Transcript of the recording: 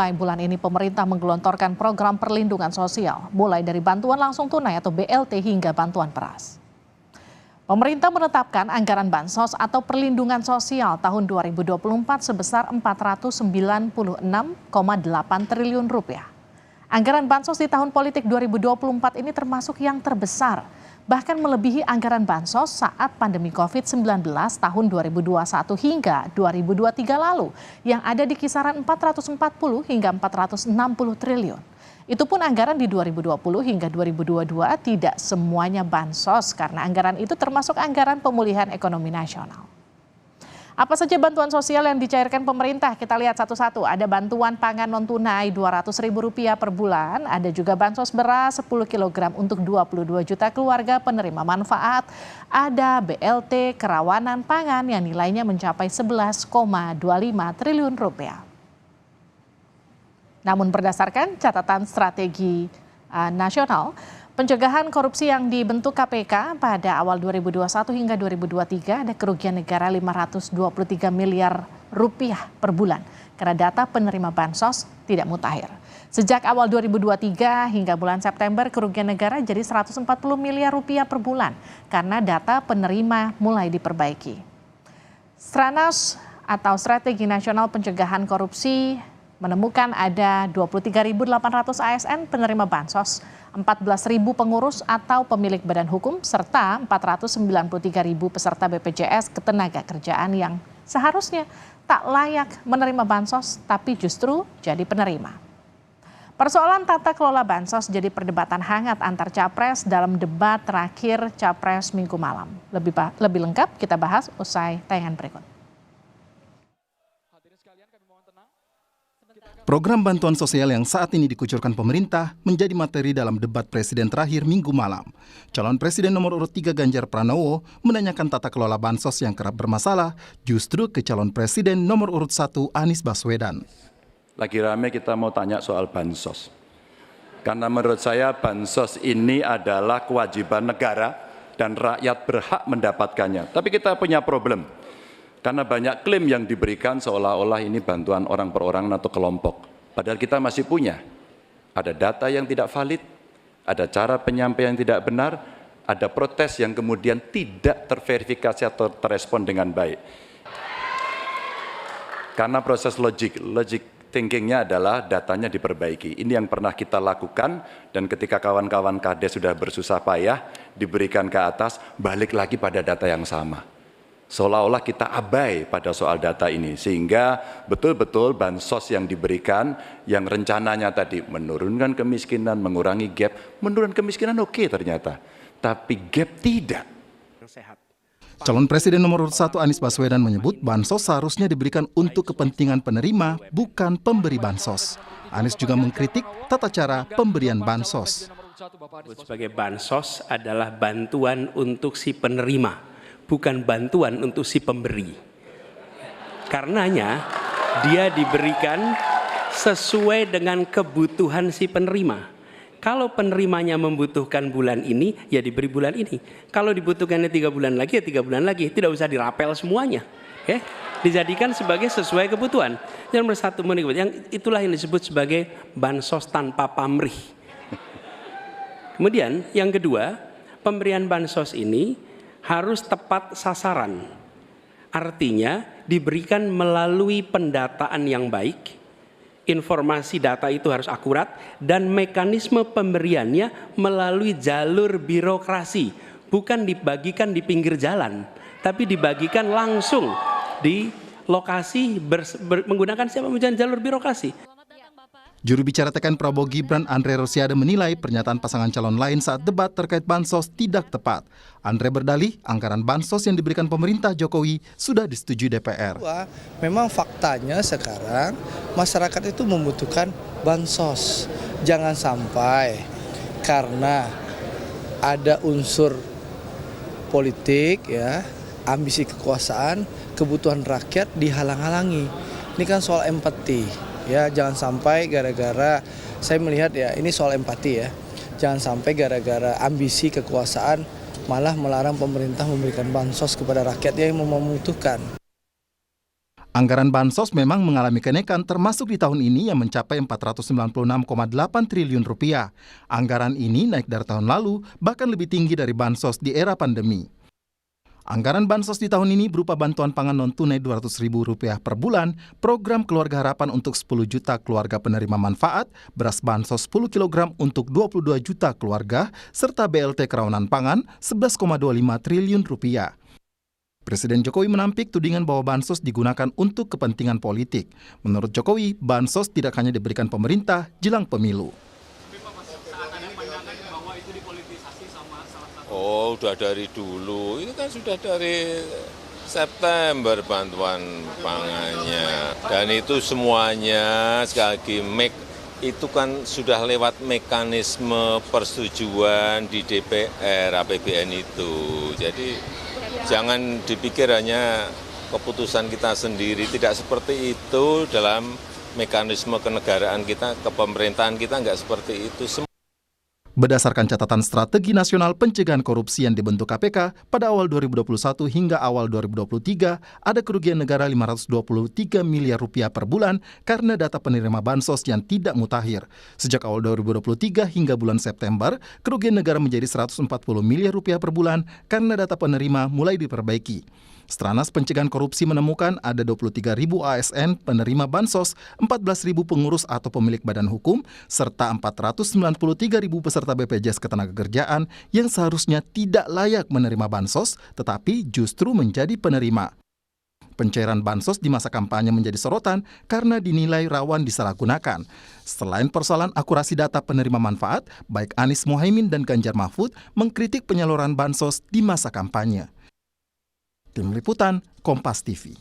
Bulan ini pemerintah menggelontorkan program perlindungan sosial, mulai dari bantuan langsung tunai atau BLT hingga bantuan beras. Pemerintah menetapkan anggaran bansos atau perlindungan sosial tahun 2024 sebesar 496,8 triliun rupiah. Anggaran bansos di tahun politik 2024 ini termasuk yang terbesar, bahkan melebihi anggaran bansos saat pandemi COVID-19 tahun 2021 hingga 2023 lalu, yang ada di kisaran 440 hingga 460 triliun. Itu pun anggaran di 2020 hingga 2022 tidak semuanya bansos karena anggaran itu termasuk anggaran pemulihan ekonomi nasional. Apa saja bantuan sosial yang dicairkan pemerintah? Kita lihat satu-satu. Ada bantuan pangan non-tunai Rp200.000 per bulan. Ada juga bansos beras 10 kg untuk 22 juta keluarga penerima manfaat. Ada BLT kerawanan pangan yang nilainya mencapai 11,25 triliun rupiah. Namun berdasarkan catatan strategi nasional, pencegahan korupsi yang dibentuk KPK pada awal 2021 hingga 2023 ada kerugian negara 523 miliar rupiah per bulan karena data penerima bansos tidak mutakhir. Sejak awal 2023 hingga bulan September kerugian negara jadi 140 miliar rupiah per bulan karena data penerima mulai diperbaiki. Stranas atau Strategi Nasional Pencegahan Korupsi menemukan ada 23.800 ASN penerima bansos, 14.000 pengurus atau pemilik badan hukum, serta 493.000 peserta BPJS Ketenagakerjaan yang seharusnya tak layak menerima bansos tapi justru jadi penerima. Persoalan tata kelola bansos jadi perdebatan hangat antar capres dalam debat terakhir capres Minggu malam. Lebih lengkap kita bahas usai tayangan berikut. Program bantuan sosial yang saat ini dikucurkan pemerintah menjadi materi dalam debat presiden terakhir Minggu malam. Calon Presiden nomor urut 3 Ganjar Pranowo menanyakan tata kelola bansos yang kerap bermasalah justru ke calon Presiden nomor urut 1 Anies Baswedan. Lagi rame kita mau tanya soal bansos. Karena menurut saya bansos ini adalah kewajiban negara dan rakyat berhak mendapatkannya. Tapi kita punya problem. Karena banyak klaim yang diberikan seolah-olah ini bantuan orang per orang atau kelompok. Padahal kita masih punya. Ada data yang tidak valid, ada cara penyampaian yang tidak benar, ada protes yang kemudian tidak terverifikasi atau terrespon dengan baik. Karena proses logic thinkingnya adalah datanya diperbaiki. Ini yang pernah kita lakukan dan ketika kawan-kawan KD sudah bersusah payah diberikan ke atas, balik lagi pada data yang sama. Seolah-olah kita abai pada soal data ini, sehingga betul-betul bansos yang diberikan, yang rencananya tadi menurunkan kemiskinan, mengurangi gap, menurunkan kemiskinan oke ternyata, tapi gap tidak. Calon Presiden nomor urut 1 Anies Baswedan menyebut bansos seharusnya diberikan untuk kepentingan penerima, bukan pemberi bansos. Anies juga mengkritik tata cara pemberian bansos. Sebagai bansos adalah bantuan untuk si penerima, bukan bantuan untuk si pemberi. Karenanya dia diberikan sesuai dengan kebutuhan si penerima. Kalau penerimanya membutuhkan bulan ini, ya diberi bulan ini. Kalau dibutuhkannya 3 bulan lagi, ya 3 bulan lagi. Tidak usah dirapel semuanya. Dijadikan sebagai sesuai kebutuhan. Yang nomor 1 yang itulah yang disebut sebagai bansos tanpa pamrih. Kemudian yang kedua, pemberian bansos ini harus tepat sasaran. Artinya diberikan melalui pendataan yang baik, informasi data itu harus akurat, dan mekanisme pemberiannya melalui jalur birokrasi. Bukan dibagikan di pinggir jalan, tapi dibagikan langsung di lokasi menggunakan jalur birokrasi. Juru bicara TKN Prabowo Gibran Andre Rosiade menilai pernyataan pasangan calon lain saat debat terkait bansos tidak tepat. Andre berdalih anggaran bansos yang diberikan pemerintah Jokowi sudah disetujui DPR. Memang faktanya sekarang masyarakat itu membutuhkan bansos. Jangan sampai karena ada unsur politik, ambisi kekuasaan, kebutuhan rakyat dihalang-halangi. Ini kan soal empati. Jangan sampai gara-gara, saya melihat ini soal empati jangan sampai gara-gara ambisi kekuasaan malah melarang pemerintah memberikan bansos kepada rakyat yang membutuhkan. Anggaran bansos memang mengalami kenaikan termasuk di tahun ini yang mencapai 496,8 triliun rupiah. Anggaran ini naik dari tahun lalu, bahkan lebih tinggi dari bansos di era pandemi. Anggaran bansos di tahun ini berupa bantuan pangan non-tunai Rp200.000 per bulan, program Keluarga Harapan untuk 10 juta keluarga penerima manfaat, beras bansos 10 kg untuk 22 juta keluarga, serta BLT kerawanan pangan 11,25 triliun rupiah. Presiden Jokowi menampik tudingan bahwa bansos digunakan untuk kepentingan politik. Menurut Jokowi, bansos tidak hanya diberikan pemerintah jelang pemilu. Oh, udah dari dulu. Itu kan sudah dari September bantuan pangannya. Dan itu semuanya sekali lagi itu kan sudah lewat mekanisme persetujuan di DPR APBN itu. Jadi jangan dipikir hanya keputusan kita sendiri, tidak seperti itu dalam mekanisme kenegaraan kita, kepemerintahan kita nggak seperti itu. Berdasarkan catatan Strategi Nasional Pencegahan Korupsi yang dibentuk KPK pada awal 2021 hingga awal 2023, ada kerugian negara Rp523 miliar per bulan karena data penerima bansos yang tidak mutakhir. Sejak awal 2023 hingga bulan September, kerugian negara menjadi Rp140 miliar per bulan karena data penerima mulai diperbaiki. Stranas Pencegahan Korupsi menemukan ada 23.000 ASN penerima bansos, 14.000 pengurus atau pemilik badan hukum, serta 493.000 peserta BPJS Ketenagakerjaan yang seharusnya tidak layak menerima bansos, tetapi justru menjadi penerima. Pencairan bansos di masa kampanye menjadi sorotan karena dinilai rawan disalahgunakan. Selain persoalan akurasi data penerima manfaat, baik Anies Mohaimin dan Ganjar Mahfud mengkritik penyaluran bansos di masa kampanye. Tim Liputan, Kompas TV.